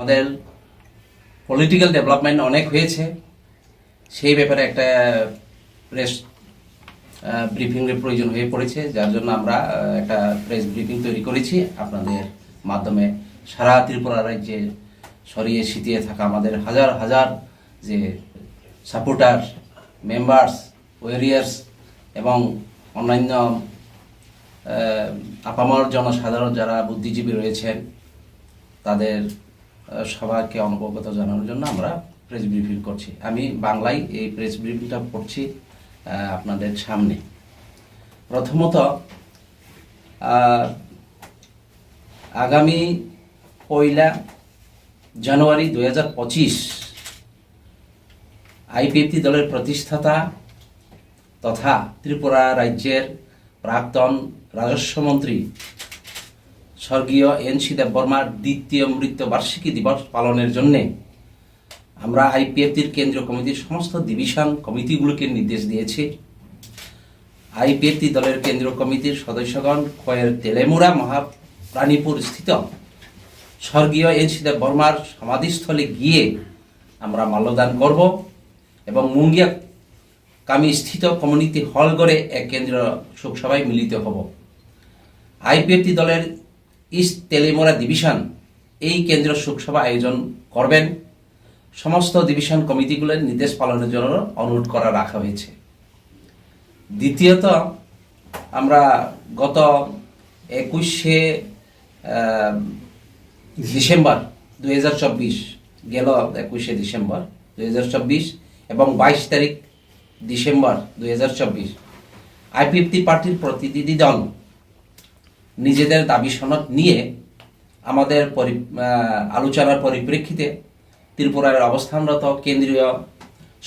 আমাদের political development অনেক হয়েছে, সেই ব্যাপারে একটা প্রেস ব্রিফিংয়ের প্রয়োজন হয়ে পড়েছে, যার জন্য আমরা একটা প্রেস ব্রিফিং তৈরি করেছি আপনাদের মাধ্যমে। সারা ত্রিপুরা রাজ্যে ছড়িয়ে ছিটিয়ে থাকা আমাদের হাজার হাজার যে সাপোর্টার, মেম্বার্স, ওয়ারিয়ার্স এবং অন্যান্য আপামর জনসাধারণ যারা বুদ্ধিজীবী রয়েছেন, তাদের সবাইকে অবগত জানানোর জন্য আমরা প্রেস ব্রিফিং করছি। আমি বাংলায় এই প্রেস ব্রিফিংটা করছি আপনাদের সামনে। প্রথমত, আগামী 1 জানুয়ারি 2025 আইপিএফটি দলের প্রতিষ্ঠাতা তথা ত্রিপুরা রাজ্যের প্রাক্তন রাজস্বমন্ত্রী স্বর্গীয় এন.সি. দেববর্মার দ্বিতীয় মৃত্যুবার্ষিকী দিবস পালনের জন্যে আমরা আইপিএফটির কেন্দ্রীয় কমিটির সমস্ত ডিভিশন কমিটিগুলোকে নির্দেশ দিয়েছি। আইপিএফটি দলের কেন্দ্রীয় কমিটির সদস্যগণ খয়ের তেলেমুড়া মহাপ্রাণীপুর স্থিত স্বর্গীয় এন.সি. দেববর্মার সমাধিস্থলে গিয়ে আমরা মাল্যদান করব এবং মুঙ্গিয়া কামি স্থিত কমিউনিটি হল করে এক কেন্দ্রীয় শোকসভায় মিলিত হব। আইপিএফটি দলের ইস্ট তেলেমুড়া ডিভিশন এই কেন্দ্রীয় শোকসভা আয়োজন করবেন। সমস্ত ডিভিশন কমিটিগুলোর নির্দেশ পালনের জন্য অনুরোধ করা রাখা হয়েছে। দ্বিতীয়ত, আমরা গত 21শে ডিসেম্বর 2024 গেল 21শে ডিসেম্বর 2024 এবং 22 তারিখ ডিসেম্বর 2024 আইপিএফটি পার্টির প্রতিনিধি দল নিজেদের দাবি সনদ নিয়ে আমাদের আলোচনার পরিপ্রেক্ষিতে ত্রিপুরার অবস্থানরত কেন্দ্রীয়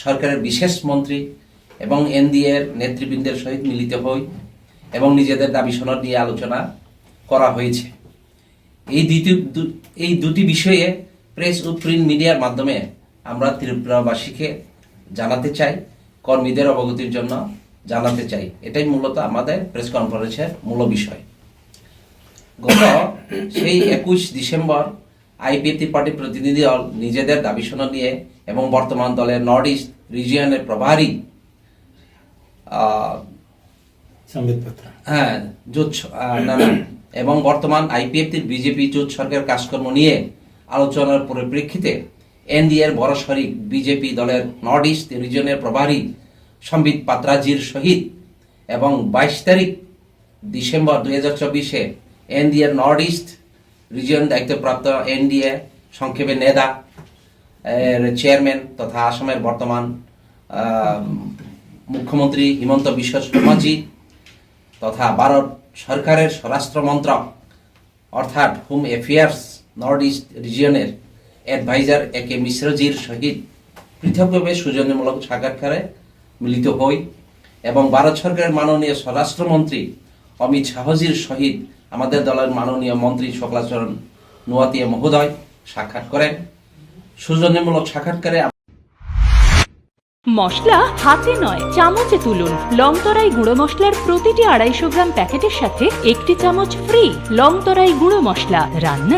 সরকারের বিশেষ মন্ত্রী এবং এনডিএর নেতৃবৃন্দের সহিত মিলিত হই এবং নিজেদের দাবি সনদ নিয়ে আলোচনা করা হয়েছে। এই দুটি বিষয়ে প্রেস ও প্রিন্ট মিডিয়ার মাধ্যমে আমরা ত্রিপুরাবাসীকে জানাতে চাই, কর্মীদের অবগতির জন্য জানাতে চাই। এটাই মূলত আমাদের প্রেস কনফারেন্সের মূল বিষয়। গত সেই 21 ডিসেম্বর আইপিএফটি পার্টির প্রতিনিধি দল নিজেদের দাবি সনদ নিয়ে এবং বর্তমান দলের নর্থ ইস্ট রিজিয়নের প্রভারী এবং বর্তমান আইপিএফটির বিজেপি জোট সরকার কাজকর্ম নিয়ে আলোচনার পরিপ্রেক্ষিতে এনডিএর বড় শরিক বিজেপি দলের নর্থ ইস্ট রিজিয়নের প্রভারী সম্বিত পাত্রাজির সহিত এবং 22 তারিখ ডিসেম্বর 2024 এনডিএর নর্থ ইস্ট রিজিয়ন দায়িত্বপ্রাপ্ত এনডিএ সংক্ষেপে নেদা এর চেয়ারম্যান তথা আসামের বর্তমান মুখ্যমন্ত্রী হিমন্ত বিশ্ব শর্মাজি তথা ভারত সরকারের স্বরাষ্ট্র মন্ত্রক অর্থাৎ হোম অ্যাফেয়ার্স নর্থ ইস্ট রিজিয়নের অ্যাডভাইজার এ.কে. মিশ্রজির সহিত পৃথকভাবে সৌজন্যমূলক সাক্ষাৎকারে মিলিত হই এবং ভারত সরকারের মাননীয় স্বরাষ্ট্রমন্ত্রী অমিত শাহজির সহিত আমাদের দলের মাননীয় মন্ত্রী শুক্লাচরণ নোয়াতিয়া মহোদয় সাক্ষাৎ করেন। সৌজন্যমূলক সাক্ষাৎকারে মশলা হাতে নয় চামচে তুলুন। লংতরাই গুঁড়ো মশলার প্রতিটি 250 গ্রাম প্যাকেটের সাথে 1টি চামচ ফ্রি। লংতরাই গুঁড়ো মশলা রান্নায়